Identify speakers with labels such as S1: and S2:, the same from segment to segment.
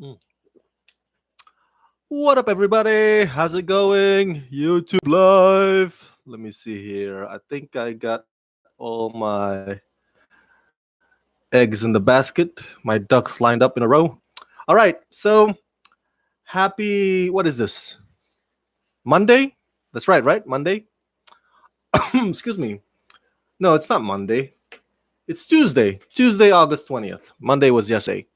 S1: Mm. What up, everybody? How's it going? YouTube Live. Let me see here. I think I got all my eggs in the basket, my ducks lined up in a row. All right, so happy, what is this? Monday? That's right? Monday? Excuse me. No, it's not Monday. It's Tuesday, August 20th. Monday was yesterday.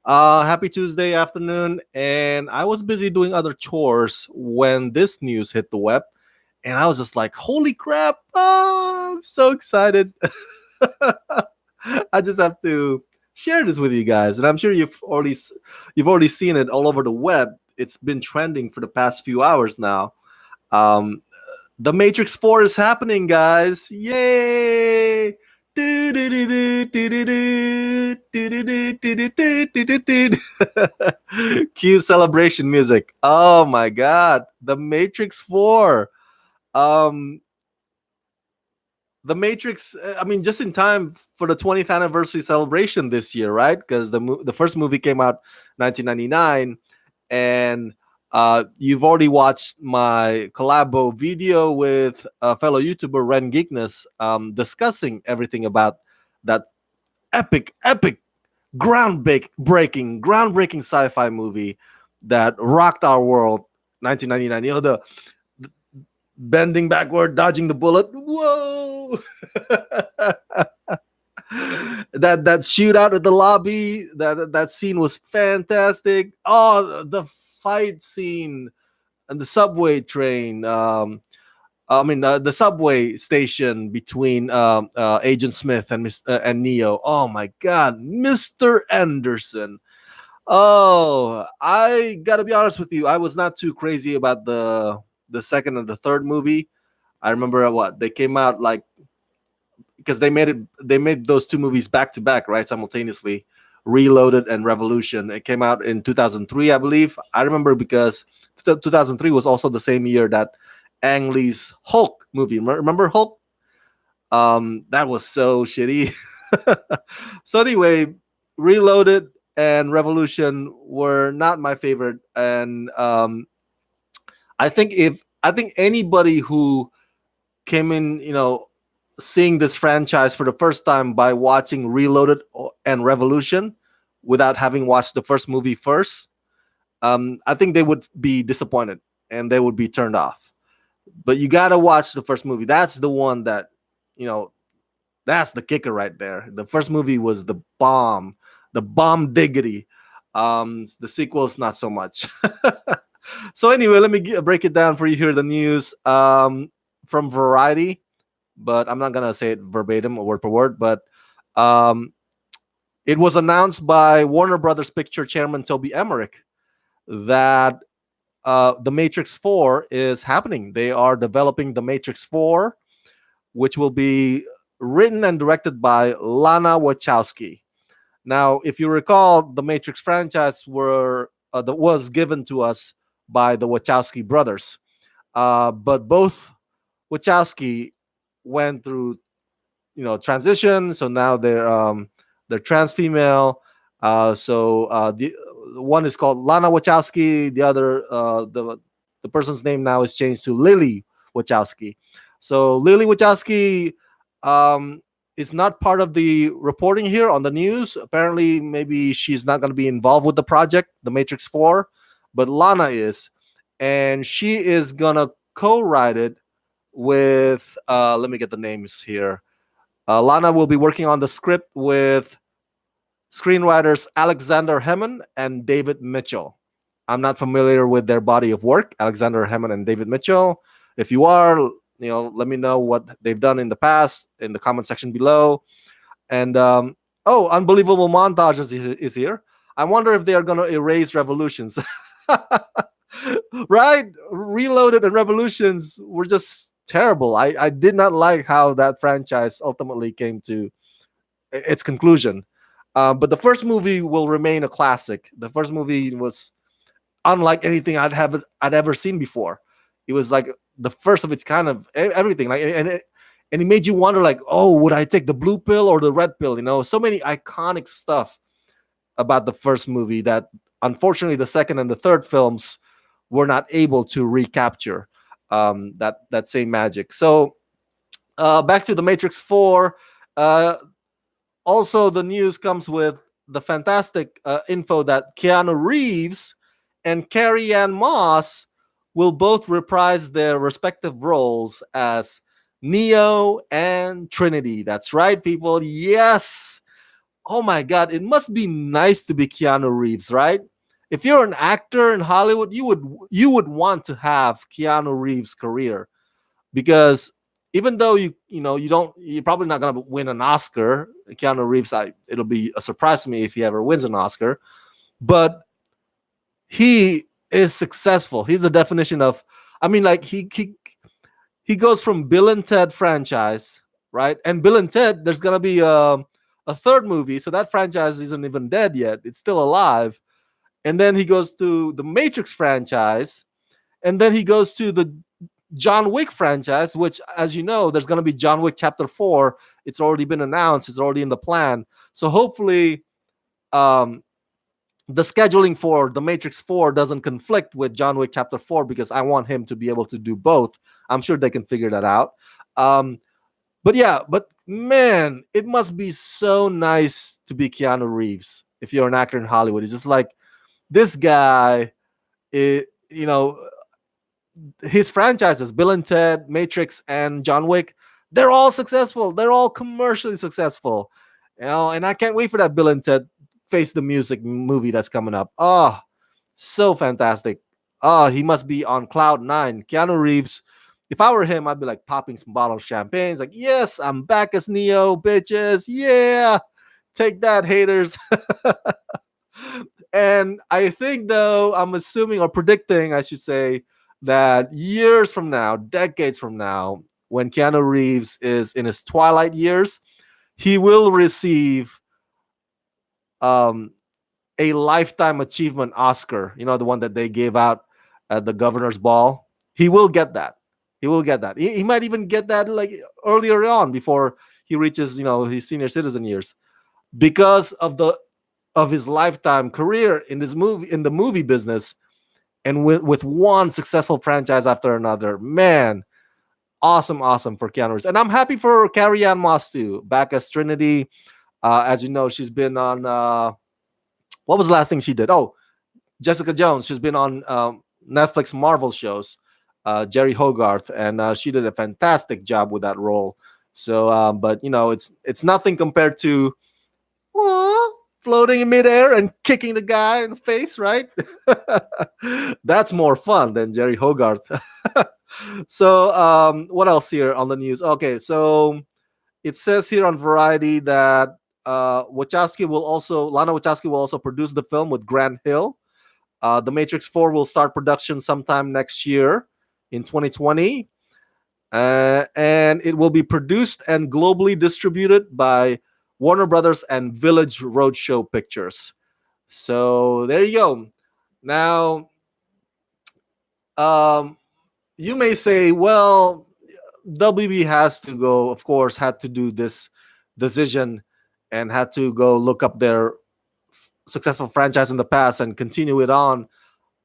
S1: Happy Tuesday afternoon. And I was busy doing other chores when this news hit the web. And I was just like, holy crap. Oh, I'm so excited. I just have to share this with you guys. And I'm sure you've already seen it all over the web. It's been trending for the past few hours now. Um, the Matrix 4 is happening, guys. Yay! Cue celebration music. Oh my god. The Matrix 4. Um the Matrix, I mean, just in time for the 20th anniversary celebration this year, right? Because the first movie came out 1999, and you've already watched my collabo video with fellow YouTuber Ren Geekness, discussing everything about that epic, groundbreaking sci-fi movie that rocked our world. 1999. You know, the bending backward, dodging the bullet. Whoa! that shootout at the lobby. That scene was fantastic. Oh, the fight scene and the subway train. The subway station between Agent Smith and Neo. Oh my God, Mr. Anderson. Oh, I gotta be honest with you. I was not too crazy about the second and the third movie. I remember what they came out like, because they made those two movies back to back, right, simultaneously. Reloaded and Revolution. It came out in 2003, I believe. I remember because 2003 was also the same year that Ang Lee's Hulk movie. Remember Hulk? That was so shitty. So anyway, Reloaded and Revolution were not my favorite, and I think anybody who came in, seeing this franchise for the first time by watching Reloaded and Revolution without having watched the first movie first, I think they would be disappointed and they would be turned off. But you gotta watch the first movie. That's the one that, you know, that's the kicker right there. The first movie was the bomb diggity. The sequel is not so much. So anyway, let me break it down for you here. The news from Variety, but I'm not gonna say it verbatim or word per word. But um, it was announced by Warner Brothers Picture Chairman Toby Emmerich that the Matrix 4 is happening. They are developing the Matrix 4, which will be written and directed by Lana Wachowski. Now, if you recall, the Matrix franchise that was given to us by the Wachowski brothers, but both Wachowski went through, transition. So now they're trans female. The one is called Lana Wachowski. The other, the person's name now is changed to Lily Wachowski. So Lily Wachowski is not part of the reporting here on the news. Apparently, maybe she's not going to be involved with the project, the Matrix 4, but Lana is, and she is gonna co-write it with. Let me get the names here. Lana will be working on the script with screenwriters Alexander Hemmon and David Mitchell. I'm not familiar with their body of work, Alexander Hemmon and David Mitchell. If you are, let me know what they've done in the past in the comment section below. And Unbelievable Montage is here. I wonder if they are going to erase Revolutions. Right? Reloaded and Revolutions were just terrible. I did not like how that franchise ultimately came to its conclusion. But the first movie will remain a classic. The first movie was unlike anything I'd ever seen before. It was like the first of its kind of everything. Like, and it made you wonder, like, oh, would I take the blue pill or the red pill? So many iconic stuff about the first movie that unfortunately, the second and the third films were not able to recapture that same magic. So back to the Matrix 4. Uh, Also, the news comes with the fantastic info that Keanu Reeves and Carrie-Anne Moss will both reprise their respective roles as Neo and Trinity. That's right, people. Yes. Oh my God, it must be nice to be Keanu Reeves, right? If you're an actor in Hollywood, you would want to have Keanu Reeves' career, because even though you're probably not gonna win an Oscar. Keanu Reeves, it'll be a surprise to me if he ever wins an Oscar, but he is successful. He's the definition of, I mean, like he goes from Bill and Ted franchise, right? And Bill and Ted, there's gonna be a third movie, so that franchise isn't even dead yet; it's still alive. And then he goes to the Matrix franchise, and then he goes to the John Wick franchise, which, as you know, there's going to be John Wick Chapter 4. It's already been announced, it's already in the plan. So hopefully, um, the scheduling for The Matrix 4 doesn't conflict with John Wick Chapter 4, because I want him to be able to do both. I'm sure they can figure that out. Um, but yeah, but man, it must be so nice to be Keanu Reeves if you're an actor in Hollywood. It's just like this guy, you know, his franchises, Bill and Ted, Matrix, and John Wick, they're all successful. They're all commercially successful. And I can't wait for that Bill and Ted Face the Music movie that's coming up. Oh, so fantastic. Oh, he must be on cloud nine. Keanu Reeves, if I were him, I'd be like popping some bottle of champagne. It's like, yes, I'm back as Neo, bitches. Yeah. Take that, haters. And I think, though, I'm assuming or predicting, I should say, that years from now, decades from now, when Keanu Reeves is in his twilight years, he will receive um, a lifetime achievement Oscar. You know, the one that they gave out at the governor's ball. He will get that. He will get that. He might even get that like earlier on, before he reaches, his senior citizen years, because of his lifetime career in the movie business, and with one successful franchise after another. Man, awesome, awesome for Keanu Reeves. And I'm happy for Carrie-Anne Moss too, back as Trinity. As you know, she's been on what was the last thing she did? Oh, Jessica Jones. She's been on Netflix Marvel shows, Jerry Hogarth, and she did a fantastic job with that role. So, but it's nothing compared to floating in midair and kicking the guy in the face, right? That's more fun than Jerry Hogarth. So, what else here on the news? Okay, so it says here on Variety that Lana Wachowski will also produce the film with Grant Hill. The Matrix 4 will start production sometime next year in 2020. And it will be produced and globally distributed by Warner Brothers and Village Roadshow Pictures. So there you go. Now, um, you may say, well, WB has to go, of course, had to do this decision and had to go look up their successful franchise in the past and continue it on.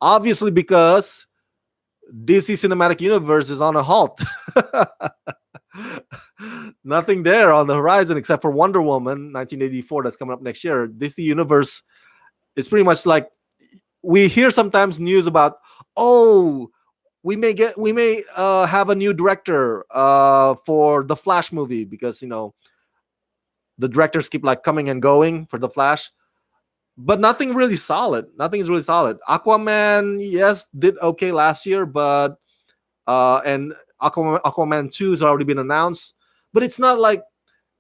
S1: Obviously, because DC Cinematic Universe is on a halt. Nothing there on the horizon except for Wonder Woman 1984 that's coming up next year. DC Universe is pretty much like, we hear sometimes news about, oh, we may have a new director for the Flash movie, because the directors keep like coming and going for the Flash, but nothing really solid. Nothing is really solid. Aquaman, yes, did okay last year, but and Aquaman 2 has already been announced, but it's not like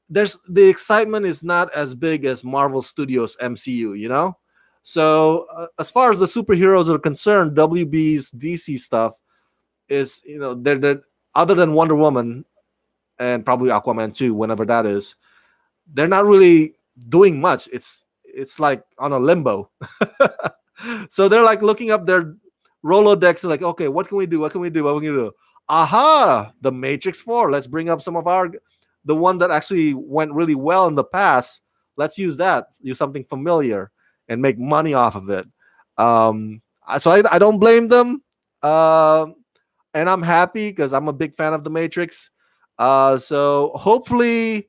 S1: the excitement is not as big as Marvel Studios MCU, So as far as the superheroes are concerned, WB's DC stuff is, they're other than Wonder Woman and probably Aquaman 2, whenever that is, they're not really doing much. It's like on a limbo. So they're like looking up their Rolodex, like, okay, what can we do? What can we do? What can we do? Aha, the Matrix 4. Let's bring up the one that actually went really well in the past. Let's use that, use something familiar and make money off of it. So I don't blame them. Um, and I'm happy because I'm a big fan of the Matrix. So hopefully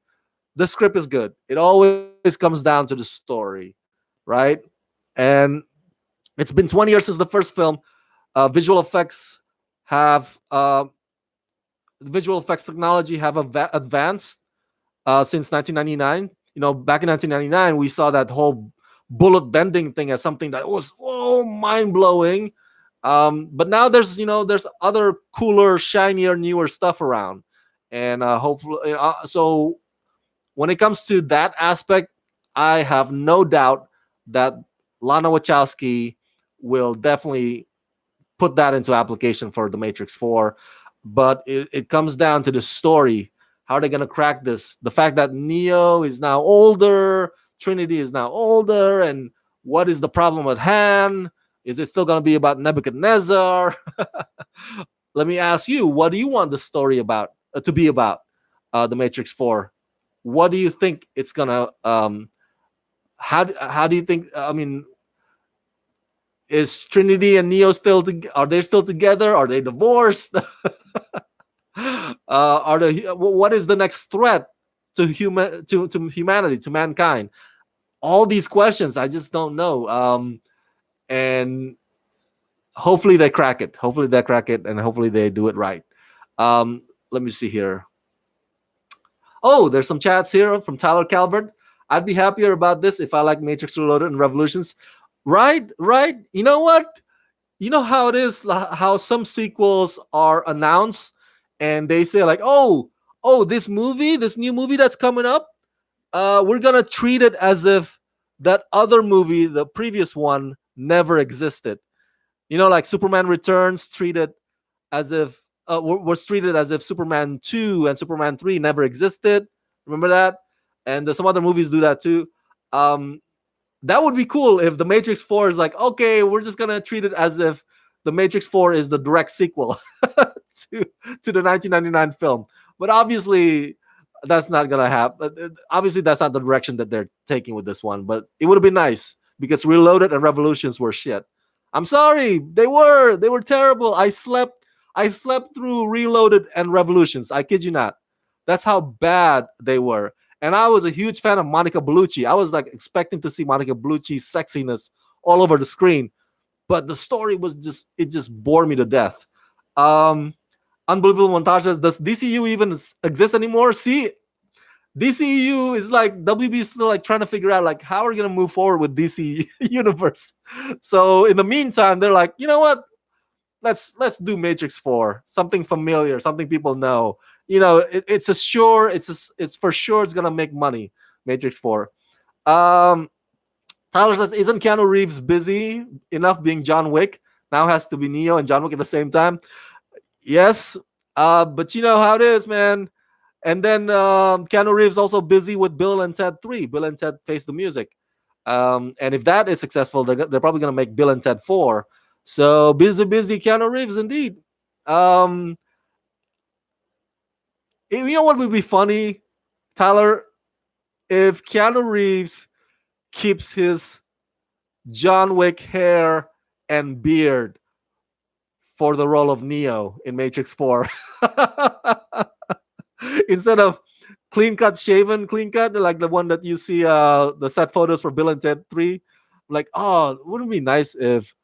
S1: the script is good. It always comes down to the story, right? And it's been 20 years since the first film. Visual effects have visual effects technology have advanced since 1999. Back in 1999, we saw that whole bullet bending thing as something that was mind blowing. But now there's other cooler, shinier, newer stuff around, and hopefully, so when it comes to that aspect, I have no doubt that Lana Wachowski will definitely put that into application for the Matrix 4. But it comes down to the story. How are they going to crack this? The fact that Neo is now older, Trinity is now older, and what is the problem at hand? Is it still going to be about Nebuchadnezzar? Let me ask you, what do you want the story about to be about? The Matrix 4. What do you think it's gonna? How do you think? I mean, is Trinity and Neo are they still together? Are they divorced? Are they? What is the next threat to humanity, to mankind? All these questions, I just don't know. And hopefully they crack it. Hopefully they crack it, and hopefully they do it right. Let me see here. Oh, there's some chats here from Tyler Calvert. I'd be happier about this if I like Matrix Reloaded and Revolutions. Right, right. You know what? You know how it is, how some sequels are announced and they say like, oh, this new movie that's coming up, we're gonna treat it as if that other movie, the previous one, never existed. Like Superman Returns treated as if was treated as if Superman 2 and Superman 3 never existed. Remember that? And some other movies do that too. Um, that would be cool if the Matrix 4 is like, okay, we're just gonna treat it as if the Matrix 4 is the direct sequel to the 1999 film. But obviously, that's not gonna happen. Obviously, that's not the direction that they're taking with this one. But it would have been nice because Reloaded and Revolutions were shit. I'm sorry, they were terrible. I slept through Reloaded and Revolutions. I kid you not. That's how bad they were. And I was a huge fan of Monica Bellucci. I was like expecting to see Monica Bellucci's sexiness all over the screen, but the story was just bore me to death. Um, Unbelievable montages. Does DCU even exist anymore? See, DCU is like WB is still like trying to figure out like how we're gonna move forward with DC universe. So in the meantime, they're like, you know what? Let's do Matrix 4, something familiar, something people know. It's for sure it's gonna make money. Matrix 4. Um, Tyler says, isn't Keanu Reeves busy enough being John Wick? Now has to be Neo and John Wick at the same time. Yes, but you know how it is, man. And then Keanu Reeves also busy with Bill and Ted 3. Bill and Ted Face the Music. And if that is successful, they're probably going to make Bill and Ted 4. So busy Keanu Reeves indeed. Um, you know what would be funny, Tyler? If Keanu Reeves keeps his John Wick hair and beard for the role of Neo in Matrix 4. Instead of clean cut, like the one that you see the set photos for Bill and Ted 3. Like, oh, wouldn't it be nice if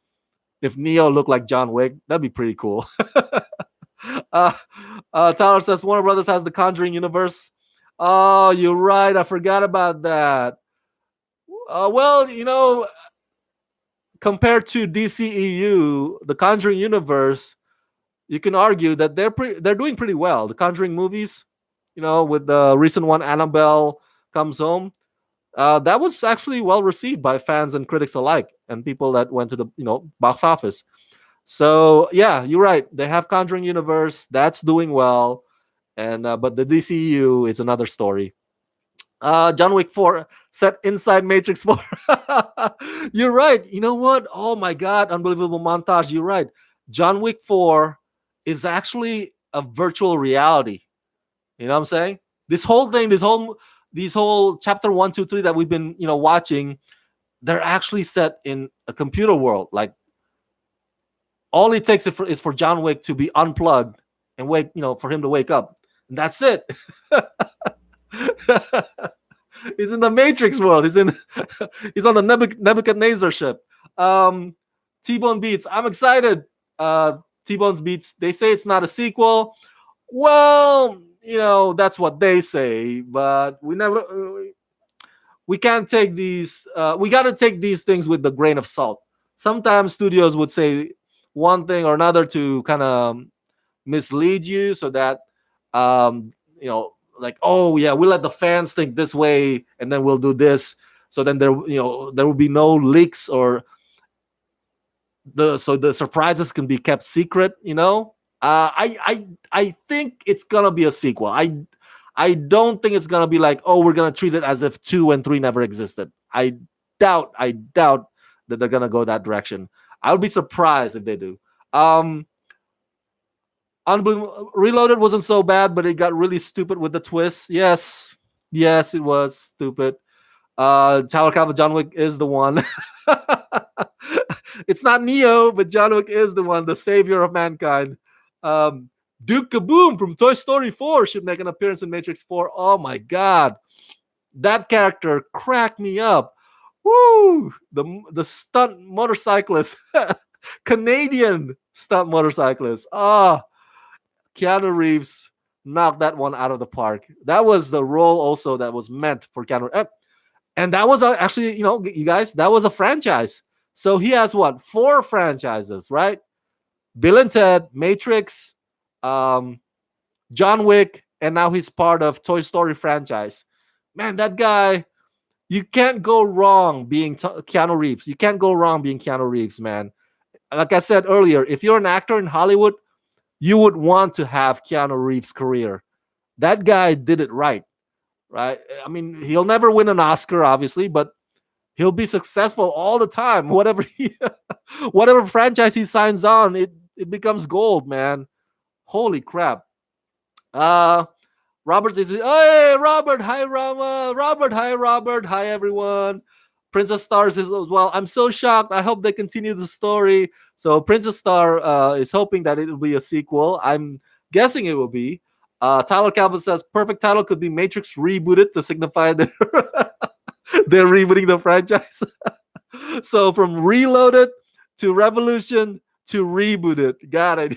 S1: Neo looked like John Wick? That'd be pretty cool. uh, Tyler says Warner Brothers has the Conjuring universe. Oh, you're right. I forgot about that. Well, compared to DCEU, the Conjuring universe, you can argue that they're doing pretty well. The Conjuring movies, with the recent one, Annabelle Comes Home, that was actually well received by fans and critics alike, and people that went to the box office. So yeah, you're right. They have Conjuring universe that's doing well, and but the DCU is another story. John Wick 4 set inside Matrix 4. You're right. You know what? Oh my God, unbelievable montage. You're right. John Wick 4 is actually a virtual reality. You know what I'm saying? This whole thing, this whole chapter 1, 2, 3 that we've been, watching, they're actually set in a computer world. Like all it takes is for John Wick to be unplugged and wake, for him to wake up, and that's it. He's in the Matrix world. He's on the Nebuchadnezzar ship. Um, T-Bone Beats. I'm excited. T-Bone's Beats. They say it's not a sequel. Well, that's what they say, but we can't take these. We got to take these things with the grain of salt. Sometimes studios would say one thing or another to kind of mislead you, so that um, like, oh yeah, we let the fans think this way, and then we'll do this. So then there will be no leaks, or the surprises can be kept secret. I think it's gonna be a sequel. I don't think it's gonna be like, oh, we're gonna treat it as if 2 and 3 never existed. I doubt that they're gonna go that direction. I would be surprised if they do. Reloaded wasn't so bad, but it got really stupid with the twist. Yes, it was stupid. Tyler Calvin John Wick is the one. It's not Neo, but John Wick is the one, the savior of mankind. Um, Duke Kaboom from Toy Story 4 should make an appearance in Matrix 4. Oh my god, that character cracked me up. Woo! The stunt motorcyclist, Canadian stunt motorcyclist. Ah, Keanu Reeves knocked that one out of the park. That was the role also that was meant for Keanu. And that was actually, you guys, that was a franchise. So he has what, 4 franchises, right? Bill and Ted, Matrix, um, John Wick, and now he's part of Toy Story franchise. Man, that guy, you can't go wrong being Keanu Reeves. You can't go wrong being Keanu Reeves, man. Like I said earlier, if you're an actor in Hollywood, you would want to have Keanu Reeves' career. That guy did it right. I mean, he'll never win an Oscar, obviously, but he'll be successful all the time. Whatever franchise he signs on, it becomes gold, man. Holy crap. Uh Robert says, hey, Robert, hi, Rama. Robert, hi, Robert. Hi, everyone. Princess Star says as well, I'm so shocked. I hope they continue the story. So Princess Star is hoping that it will be a sequel. I'm guessing it will be. Tyler Calvin says, perfect title could be Matrix Rebooted to signify they're rebooting the franchise. So from Reloaded to Revolution to Rebooted. Got it.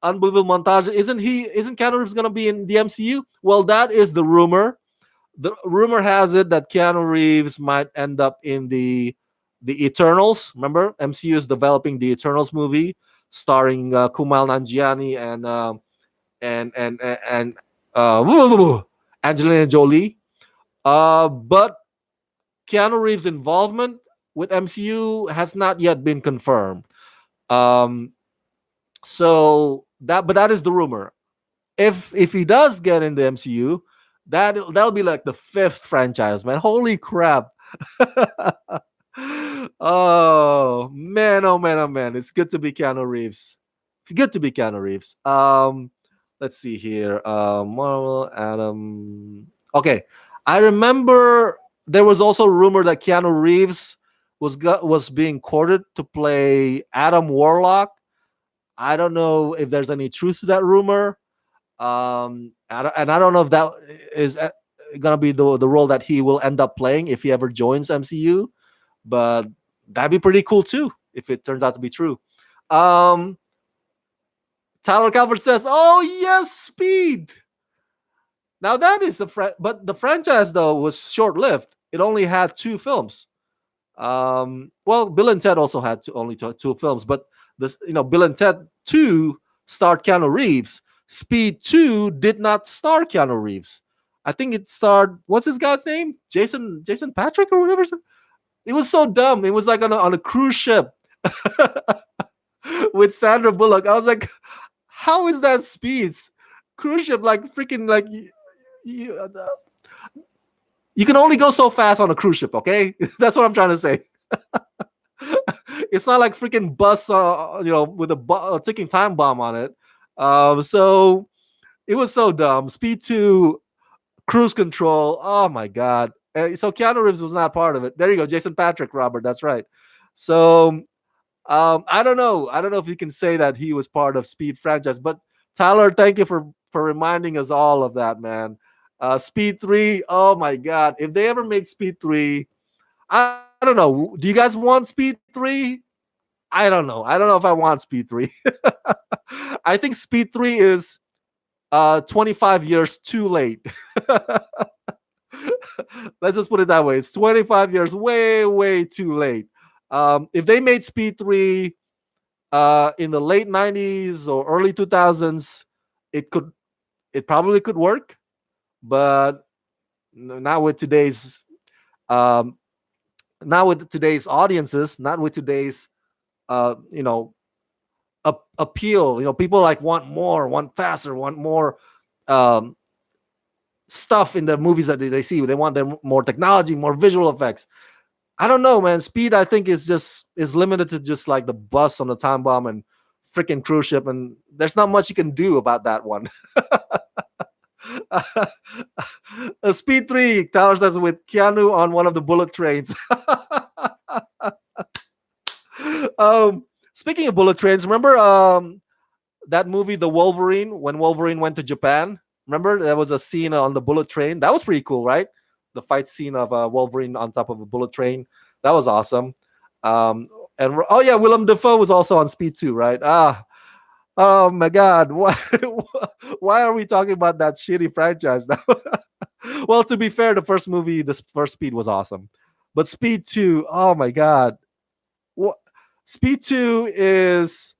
S1: Unbelievable montage. Isn't Keanu Reeves gonna be in the MCU? Well, that is the rumor. The rumor has it that Keanu Reeves might end up in the Eternals. Remember, MCU is developing the Eternals movie starring Kumail Nanjiani and Angelina Jolie. But Keanu Reeves' involvement with MCU has not yet been confirmed. Um, but that is the rumor. If he does get in the MCU, that'll be like the 5th franchise, man. Holy crap. Oh man, oh man, oh man. It's good to be Keanu Reeves. It's good to be Keanu Reeves. Let's see here. Marvel, Adam. Okay. I remember there was also a rumor that Keanu Reeves was being courted to play Adam Warlock. I don't know if there's any truth to that rumor. And I don't know if that is gonna be the role that he will end up playing if he ever joins MCU, but that'd be pretty cool too if it turns out to be true. Um, Tyler Calvert says, "Oh yes, Speed." Now that is but the franchise though was short lived. It only had 2 films. Well, Bill and Ted also had only 2 films, but this, Bill and Ted 2 starred Keanu Reeves. Speed 2 did not star Keanu Reeves. I think it starred, what's this guy's name? Jason Patrick or whatever. It was so dumb. It was like on a cruise ship with Sandra Bullock. I was like, how is that Speed? Cruise ship, like freaking like you, you can only go so fast on a cruise ship, okay? That's what I'm trying to say. It's not like freaking bus, with a ticking time bomb on it. So it was so dumb. Speed 2, cruise control. Oh my god! So Keanu Reeves was not part of it. There you go, Jason Patrick, Robert. That's right. So I don't know. I don't know if you can say that he was part of Speed franchise, but Tyler, thank you for reminding us all of that, man. Speed 3, oh my god. If they ever make Speed 3, I don't know. Do you guys want Speed 3? I don't know. I don't know if I want Speed 3. I think Speed 3 is 25 years too late. Let's just put it that way. It's 25 years way, way too late. If they made Speed 3 in the late 90s or early 2000s, it could, it probably could work, but not with today's um, not with today's audiences, not with today's you know, appeal. You know, people like want more, want faster, want more um, stuff in the movies that they see. They want them more technology, more visual effects. I don't know, man. Speed, I think, is limited to just like the bus on the time bomb and freaking cruise ship, and there's not much you can do about that one. Speed 3, Tyler says, with Keanu on one of the bullet trains. Speaking of bullet trains, remember that movie, The Wolverine, when Wolverine went to Japan? Remember there was a scene on the bullet train? That was pretty cool, right? The fight scene of Wolverine on top of a bullet train. That was awesome. Um, and oh yeah, Willem Dafoe was also on Speed 2, right? Oh my God, why are we talking about that shitty franchise now? Well, to be fair, the first movie, this first Speed was awesome, but Speed 2, oh my God, what? Speed 2 is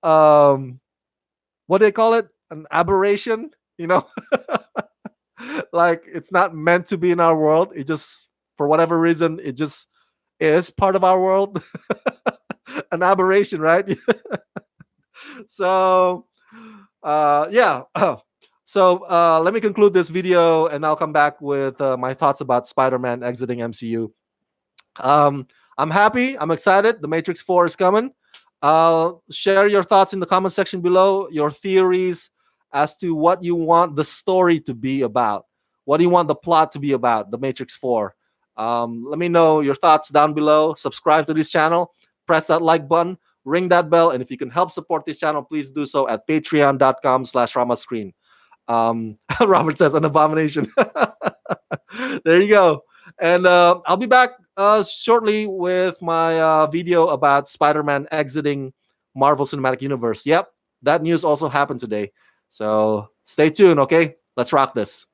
S1: um, what do they call it? An aberration, you know? Like it's not meant to be in our world. It just, for whatever reason, it just is part of our world. An aberration, right? So yeah. So let me conclude this video and I'll come back with my thoughts about Spider-Man exiting MCU. um, I'm happy, I'm excited. The Matrix 4 is coming. Share your thoughts in the comment section below, your theories as to what you want the story to be about. What do you want the plot to be about, The Matrix 4? Let me know your thoughts down below. Subscribe to this channel, press that like button, ring that bell, and if you can help support this channel, please do so at patreon.com/ramascreen. Robert says an abomination. There you go. And I'll be back shortly with my video about Spider-Man exiting Marvel Cinematic Universe. Yep, that news also happened today. So stay tuned, okay? Let's rock this.